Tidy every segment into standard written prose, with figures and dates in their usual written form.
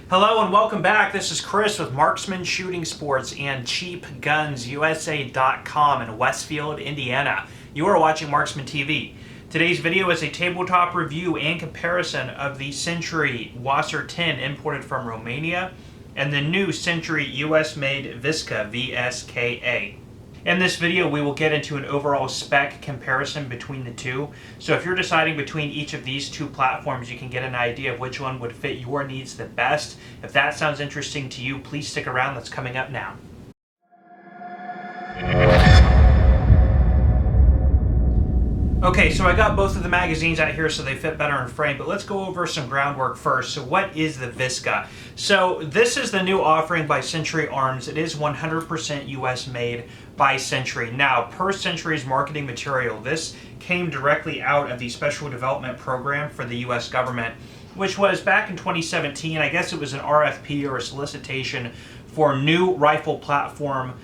Hello and welcome back. This is Chris with Marksman Shooting Sports and CheapGunsUSA.com in Westfield, Indiana. You are watching Marksman TV. Today's video is a tabletop review and comparison of the Century WASR 10 imported from Romania and the new Century US-made VSKA VSKA. In this video, we will get into an overall spec comparison between the two. So if you're deciding between each of these two platforms, you can get an idea of which one would fit your needs the best. If that sounds interesting to you, please stick around. That's coming up now. Okay, so I got both of the magazines out here so they fit better in frame, but let's go over some groundwork first. So what is the VSKA? So this is the new offering by Century Arms. It is 100% US made by Century. Now, per Century's marketing material, this came directly out of the Special Development Program for the US government, which was back in 2017. I guess it was an RFP or a solicitation for new rifle platform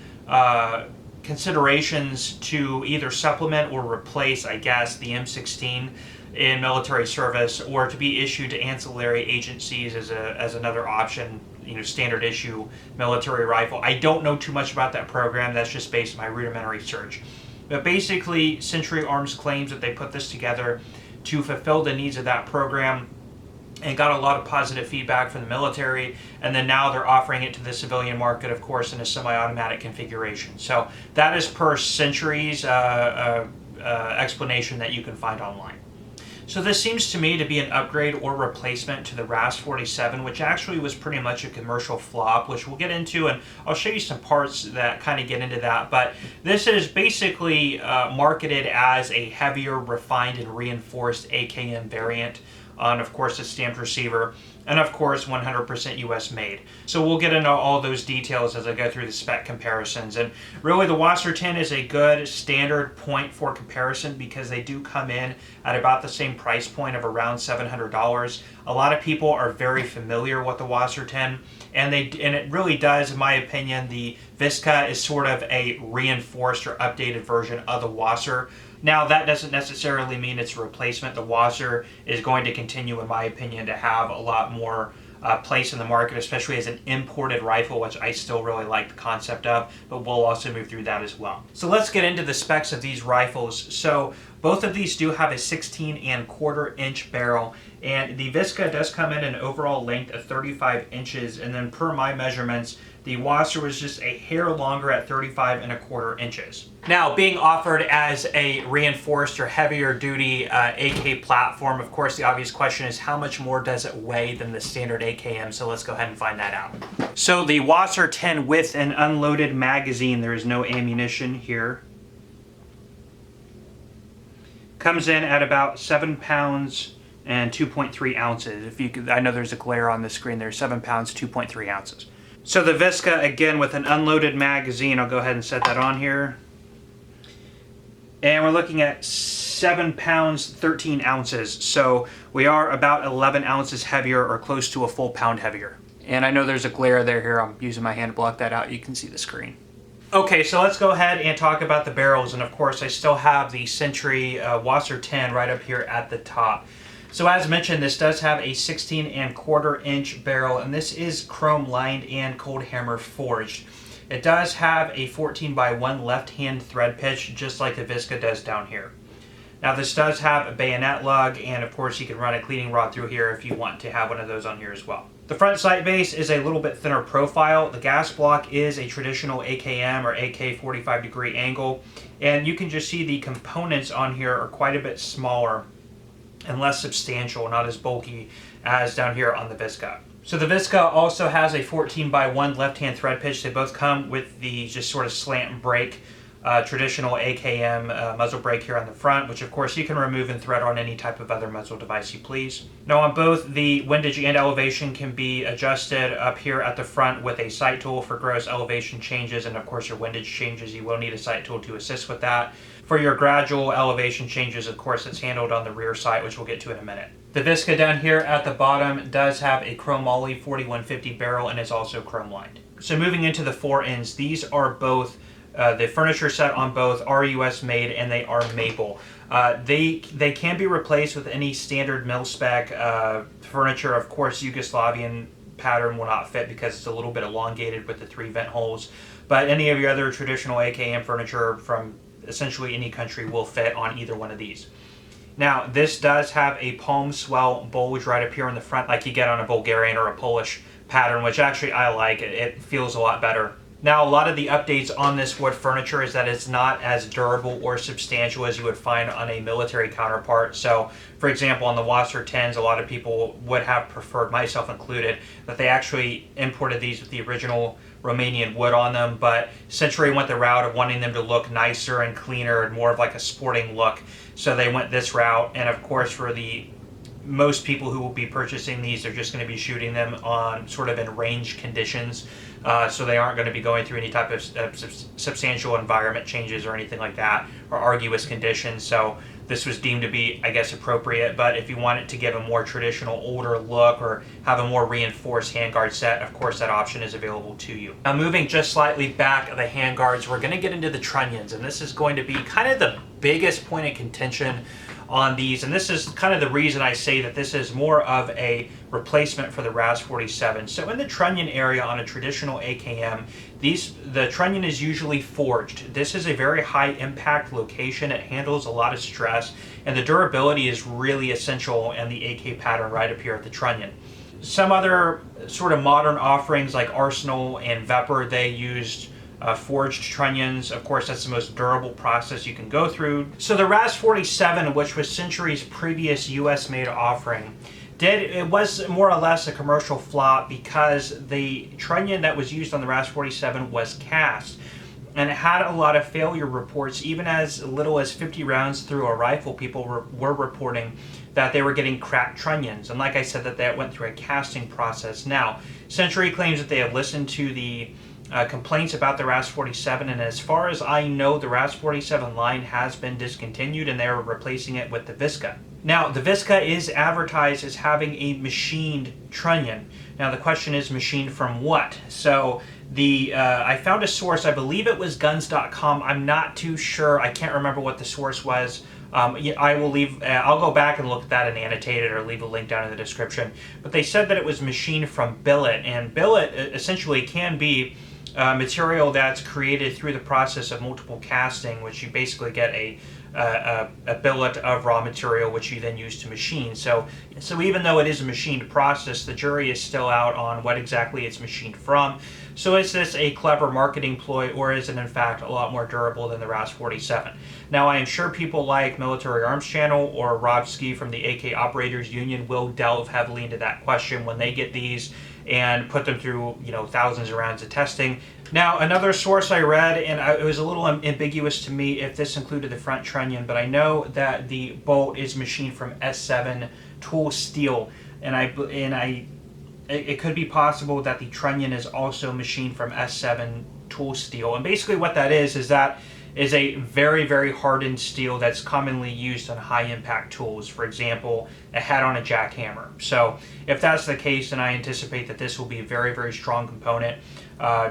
considerations to either supplement or replace, I guess, the M16 in military service, or to be issued to ancillary agencies as another option, standard issue military rifle. I don't know too much about that program. That's just based on my rudimentary search. But basically, Century Arms claims that they put this together to fulfill the needs of that program and got a lot of positive feedback from the military, and then now they're offering it to the civilian market, of course, in a semi-automatic configuration. So that is per Century's explanation that you can find online. So this seems to me to be an upgrade or replacement to the RAS-47, which actually was pretty much a commercial flop, which we'll get into, and I'll show you some parts that kind of get into that. But this is basically marketed as a heavier, refined, and reinforced AKM variant on, of course, a stamped receiver, and of course 100% US made. So we'll get into all those details as I go through the spec comparisons. And really the WASR 10 is a good standard point for comparison because they do come in at about the same price point of around $700. A lot of people are very familiar with the WASR 10, and it really does, in my opinion, the VSKA is sort of a reinforced or updated version of the WASR. Now, that doesn't necessarily mean it's a replacement. The WASR is going to continue, in my opinion, to have a lot more place in the market, especially as an imported rifle, which I still really like the concept of, but we'll also move through that as well. So let's get into the specs of these rifles. So both of these do have a 16¼ barrel, and the VSKA does come in an overall length of 35 inches, and then per my measurements, the WASR was just a hair longer at 35¼ inches. Now, being offered as a reinforced or heavier duty AK platform, of course, the obvious question is how much more does it weigh than the standard AKM? So let's go ahead and find that out. So the WASR 10 with an unloaded magazine, there is no ammunition here, comes in at about 7 pounds and 2.3 ounces. If you could, I know there's a glare on the screen there, 7 pounds, 2.3 ounces. So the VSKA, again, with an unloaded magazine, I'll go ahead and set that on here. And we're looking at 7 pounds, 13 ounces. So we are about 11 ounces heavier, or close to a full pound heavier. And I know there's a glare there here. I'm using my hand to block that out. You can see the screen. Okay, so let's go ahead and talk about the barrels. And of course, I still have the Century WASR 10 right up here at the top. So as mentioned, this does have a 16¼ barrel, and this is chrome lined and cold hammer forged. It does have a 14x1 left-hand thread pitch, just like the VSKA does down here. Now this does have a bayonet lug, and of course you can run a cleaning rod through here if you want to have one of those on here as well. The front sight base is a little bit thinner profile. The gas block is a traditional AKM or AK 45-degree angle, and you can just see the components on here are quite a bit smaller and less substantial, not as bulky as down here on the VSKA. So the VSKA also has a 14x1 left-hand thread pitch. They both come with the just sort of slant brake, traditional AKM muzzle brake here on the front, which of course you can remove and thread on any type of other muzzle device you please. Now on both, the windage and elevation can be adjusted up here at the front with a sight tool for gross elevation changes, and of course your windage changes, you will need a sight tool to assist with that. For your gradual elevation changes, of course, it's handled on the rear sight, which we'll get to in a minute. The VSKA down here at the bottom does have a chromoly 4150 barrel and is also chrome lined. So moving into the fore ends, these are both the furniture set on both are US made and they are maple. They can be replaced with any standard mil-spec furniture, of course Yugoslavian pattern will not fit because it's a little bit elongated with the 3 vent holes. But any of your other traditional AKM furniture from essentially any country will fit on either one of these. Now, this does have a palm swell bulge right up here in the front like you get on a Bulgarian or a Polish pattern, which actually I like. It feels a lot better. Now, a lot of the updates on this wood furniture is that it's not as durable or substantial as you would find on a military counterpart. So, for example, on the WASR 10s, a lot of people would have preferred, myself included, that they actually imported these with the original Romanian wood on them, but Century went the route of wanting them to look nicer and cleaner and more of like a sporting look. So they went this route, and of course for the most people who will be purchasing these, they're just going to be shooting them on sort of in range conditions. So they aren't going to be going through any type of substantial environment changes or anything like that, or arduous conditions. So this was deemed to be, I guess, appropriate. But if you want it to give a more traditional, older look or have a more reinforced handguard set, of course that option is available to you. Now, moving just slightly back of the handguards, we're going to get into the trunnions, and this is going to be kind of the biggest point of contention on these, and this is kind of the reason I say that this is more of a replacement for the RAS-47. So in the trunnion area on a traditional AKM, the trunnion is usually forged. This is a very high impact location. It handles a lot of stress, and the durability is really essential in the AK pattern right up here at the trunnion. Some other sort of modern offerings like Arsenal and Vepr, they used forged trunnions. Of course, that's the most durable process you can go through. So the RAS-47, which was Century's previous US-made offering, it was more or less a commercial flop because the trunnion that was used on the RAS-47 was cast. And it had a lot of failure reports. Even as little as 50 rounds through a rifle, people were reporting that they were getting cracked trunnions. And like I said, that went through a casting process. Now, Century claims that they have listened to the complaints about the RAS-47, and as far as I know, the RAS-47 line has been discontinued and they're replacing it with the VSKA. Now, the VSKA is advertised as having a machined trunnion. Now, the question is, machined from what? So, I found a source, I believe it was guns.com. I'm not too sure. I can't remember what the source was. I'll go back and look at that and annotate it or leave a link down in the description. But they said that it was machined from billet, and billet essentially can be material that's created through the process of multiple casting, which you basically get a billet of raw material which you then use to machine. So even though it is a machined process, the jury is still out on what exactly it's machined from. So is this a clever marketing ploy, or is it in fact a lot more durable than the RAS-47? Now, I am sure people like Military Arms Channel or Rob Ski from the AK Operators Union will delve heavily into that question when they get these and put them through, thousands of rounds of testing. Now, another source I read, and it was a little ambiguous to me if this included the front trunnion, but I know that the bolt is machined from S7 tool steel, and it could be possible that the trunnion is also machined from S7 tool steel. And basically what that is that is a very, very hardened steel that's commonly used on high impact tools. For example, a head on a jackhammer. So if that's the case, then I anticipate that this will be a very, very strong component,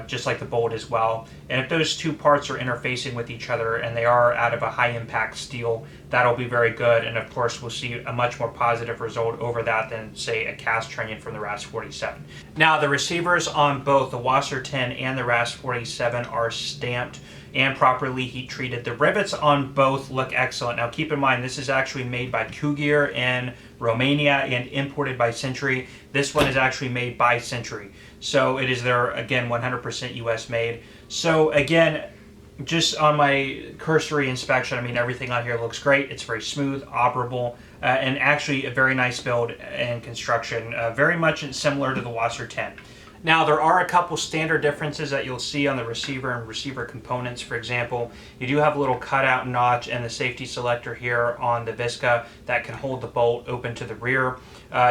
just like the bolt as well. And if those two parts are interfacing with each other and they are out of a high impact steel, that'll be very good. And of course, we'll see a much more positive result over that than, say, a cast trunnion from the RAS-47. Now, the receivers on both the WASR 10 and the RAS-47 are stamped and properly heat treated. The rivets on both look excellent. Now, keep in mind, this is actually made by Cougar in Romania and imported by Century. This one is actually made by Century. So it is their, again, 100% US made. So again, just on my cursory inspection, I mean, everything on here looks great. It's very smooth, operable, and actually a very nice build and construction, very much similar to the WASR 10. Now, there are a couple standard differences that you'll see on the receiver and receiver components. For example, you do have a little cutout notch and the safety selector here on the VSKA that can hold the bolt open to the rear.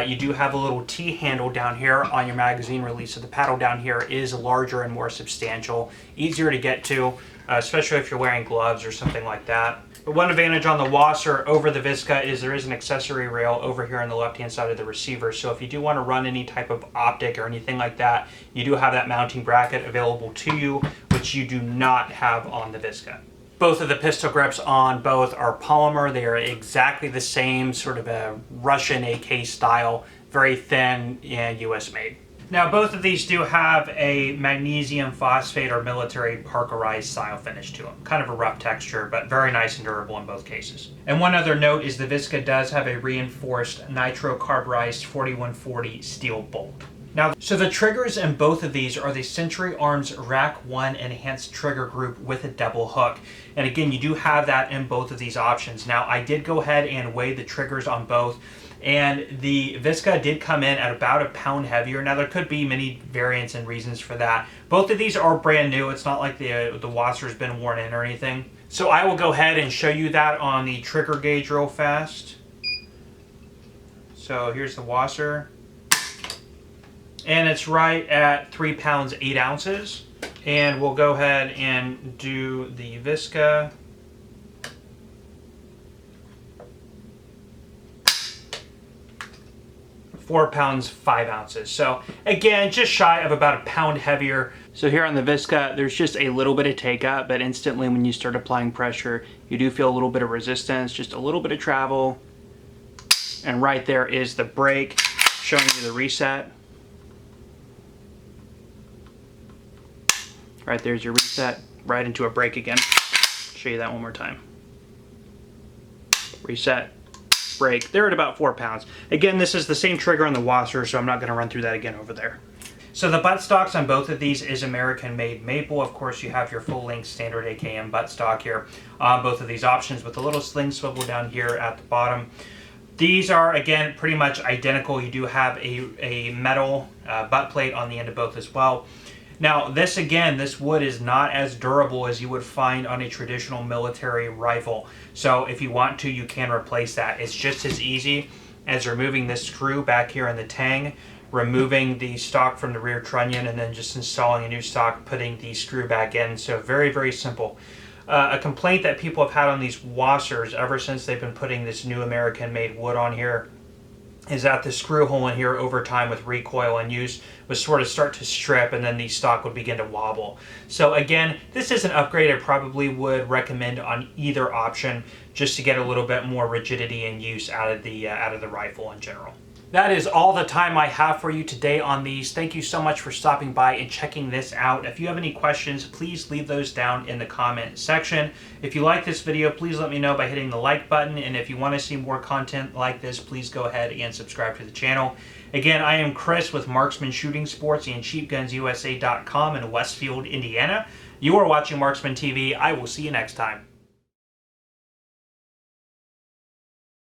You do have a little T-handle down here on your magazine release, so the paddle down here is larger and more substantial, easier to get to, especially if you're wearing gloves or something like that. But one advantage on the WASR over the VSKA is there is an accessory rail over here on the left-hand side of the receiver. So if you do want to run any type of optic or anything like that, you do have that mounting bracket available to you, which you do not have on the VSKA. Both of the pistol grips on both are polymer. They are exactly the same, sort of a Russian AK style, very thin and US made. Now, both of these do have a magnesium phosphate or military parkerized style finish to them. Kind of a rough texture, but very nice and durable in both cases. And one other note is the VSKA does have a reinforced nitro-carburized 4140 steel bolt. Now, so the triggers in both of these are the Century Arms Rack 1 enhanced trigger group with a double hook. And again, you do have that in both of these options. Now, I did go ahead and weigh the triggers on both, and the VSKA did come in at about a pound heavier. Now, there could be many variants and reasons for that. Both of these are brand new. It's not like the WASR's been worn in or anything. So I will go ahead and show you that on the trigger gauge real fast. So here's the WASR. And it's right at 3 pounds 8 ounces. And we'll go ahead and do the VSKA. £4 pounds 5 ounces. So again, just shy of about a pound heavier. So here on the VSKA, there's just a little bit of take up, but instantly when you start applying pressure, you do feel a little bit of resistance, just a little bit of travel. And right there is the brake, showing you the reset. Right there's your reset, right into a brake again. Show you that one more time. Reset, brake. They're at about 4 pounds. Again, this is the same trigger on the WASR, so I'm not going to run through that again over there. So the buttstocks on both of these is American-made maple. Of course, you have your full-length standard AKM buttstock here on both of these options with a little sling swivel down here at the bottom. These are, again, pretty much identical. You do have a metal butt plate on the end of both as well. Now, this wood is not as durable as you would find on a traditional military rifle. So if you want to, you can replace that. It's just as easy as removing this screw back here in the tang, removing the stock from the rear trunnion, and then just installing a new stock, putting the screw back in. So very, very simple. A complaint that people have had on these WASRs ever since they've been putting this new American-made wood on here is that the screw hole in here over time with recoil and use would sort of start to strip, and then the stock would begin to wobble. So again, this is an upgrade I probably would recommend on either option, just to get a little bit more rigidity and use out of the rifle in general. That is all the time I have for you today on these. Thank you so much for stopping by and checking this out. If you have any questions, please leave those down in the comment section. If you like this video, please let me know by hitting the like button. And if you want to see more content like this, please go ahead and subscribe to the channel. Again, I am Chris with Marksman Shooting Sports and CheapGunsUSA.com in Westfield, Indiana. You are watching Marksman TV. I will see you next time.